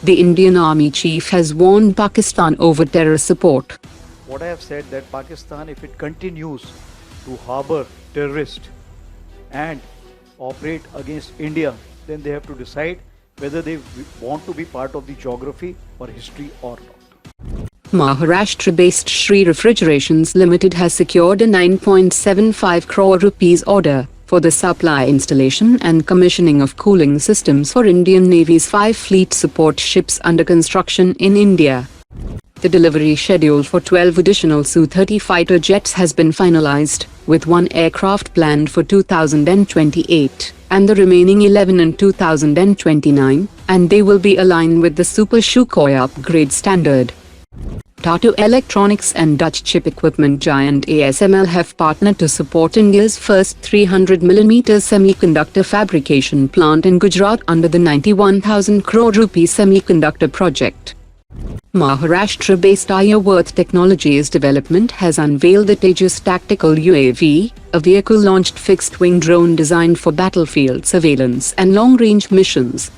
The Indian Army chief has warned Pakistan over terror support. What I have said that Pakistan, if it continues to harbor terrorists and operate against India, then they have to decide whether they want to be part of the geography or history or not. Maharashtra-based Shree Refrigerations Limited has secured a 9.75 crore rupees order for the supply, installation and commissioning of cooling systems for Indian Navy's 5 fleet support ships under construction in India. The delivery schedule for 12 additional Su-30 fighter jets has been finalized, with 1 aircraft planned for 2028 and the remaining 11 in 2029, and they will be aligned with the Super Sukhoi upgrade standard. Tata Electronics and Dutch chip equipment giant ASML have partnered to support India's first 300mm semiconductor fabrication plant in Gujarat under the 91,000 crore rupee semiconductor project. Maharashtra-based Arya-vart Technologies Development has unveiled the Tejas tactical UAV, a vehicle-launched fixed-wing drone designed for battlefield surveillance and long-range missions.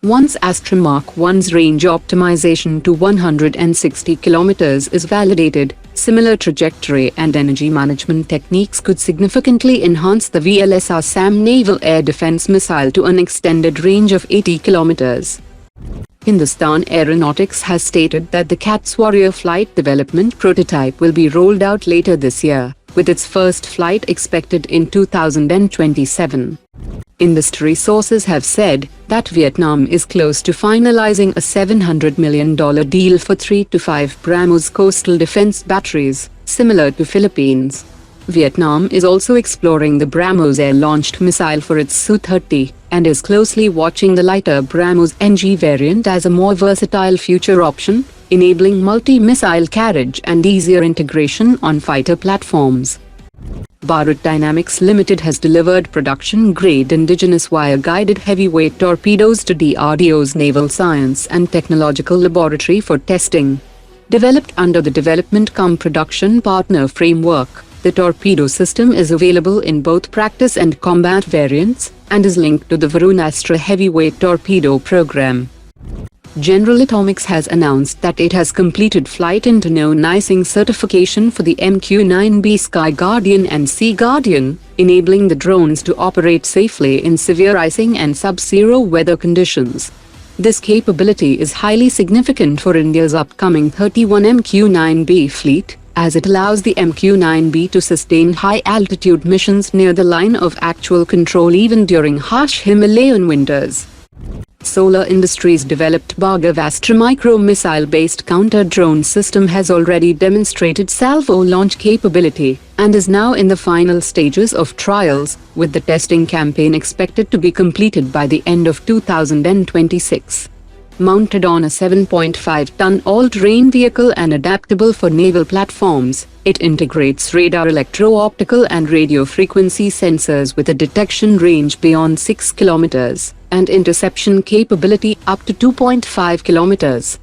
Once Astra Mark 1's range optimization to 160 km is validated, similar trajectory and energy management techniques could significantly enhance the VL-SRSAM naval air defense missile to an extended range of 80 km. Hindustan Aeronautics has stated that the CATS Warrior flight development prototype will be rolled out later this year, with its first flight expected in 2027. Industry sources have said that Vietnam is close to finalizing a $700 million deal for 3 to 5 Brahmos coastal defense batteries, similar to Philippines. Vietnam is also exploring the Brahmos-A launched missile for its Su-30, and is closely watching the lighter Brahmos-NG variant as a more versatile future option, enabling multi-missile carriage and easier integration on fighter platforms. Bharat Dynamics Limited has delivered production-grade indigenous wire-guided heavyweight torpedoes to DRDO's Naval Science and Technological Laboratory for testing. Developed under the Development-cum-Production Partner Framework, the torpedo system is available in both practice and combat variants, and is linked to the Varun Astra heavyweight torpedo program. General Atomics has announced that it has completed flight internal icing certification for the MQ-9B Sky Guardian and Sea Guardian, enabling the drones to operate safely in severe icing and sub-zero weather conditions. This capability is highly significant for India's upcoming 31 MQ-9B fleet, as it allows the MQ-9B to sustain high-altitude missions near the line of actual control even during harsh Himalayan winters. Solar Industries' developed Bhargavastra micro-missile-based counter-drone system has already demonstrated salvo launch capability, and is now in the final stages of trials, with the testing campaign expected to be completed by the end of 2026. Mounted on a 7.5-ton all-terrain vehicle and adaptable for naval platforms, it integrates radar, electro-optical and radio frequency sensors with a detection range beyond 6 km, and interception capability up to 2.5 km.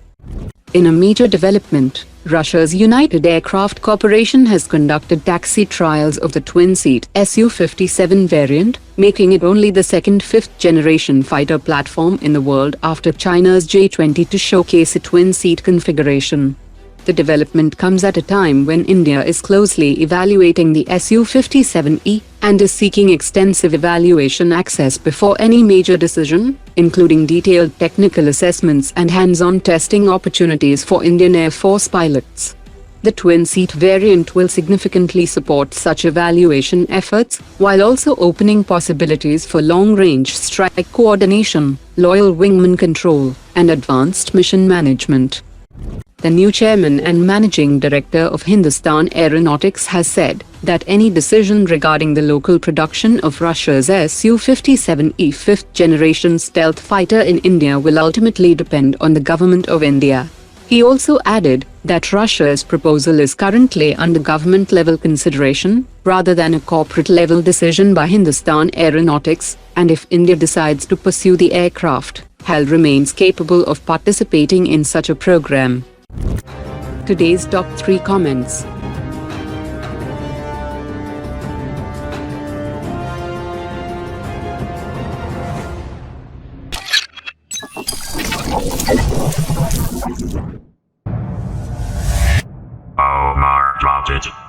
In a major development, Russia's United Aircraft Corporation has conducted taxi trials of the twin-seat Su-57 variant, making it only the second fifth-generation fighter platform in the world after China's J-20 to showcase a twin-seat configuration. The development comes at a time when India is closely evaluating the Su-57E and is seeking extensive evaluation access before any major decision, including detailed technical assessments and hands-on testing opportunities for Indian Air Force pilots. The twin-seat variant will significantly support such evaluation efforts, while also opening possibilities for long-range strike coordination, loyal wingman control, and advanced mission management. The new chairman and managing director of Hindustan Aeronautics has said that any decision regarding the local production of Russia's Su-57E fifth-generation stealth fighter in India will ultimately depend on the government of India. He also added that Russia's proposal is currently under government-level consideration, rather than a corporate-level decision by Hindustan Aeronautics, and if India decides to pursue the aircraft, HAL remains capable of participating in such a program. Today's top 3 comments. Omar dropped it.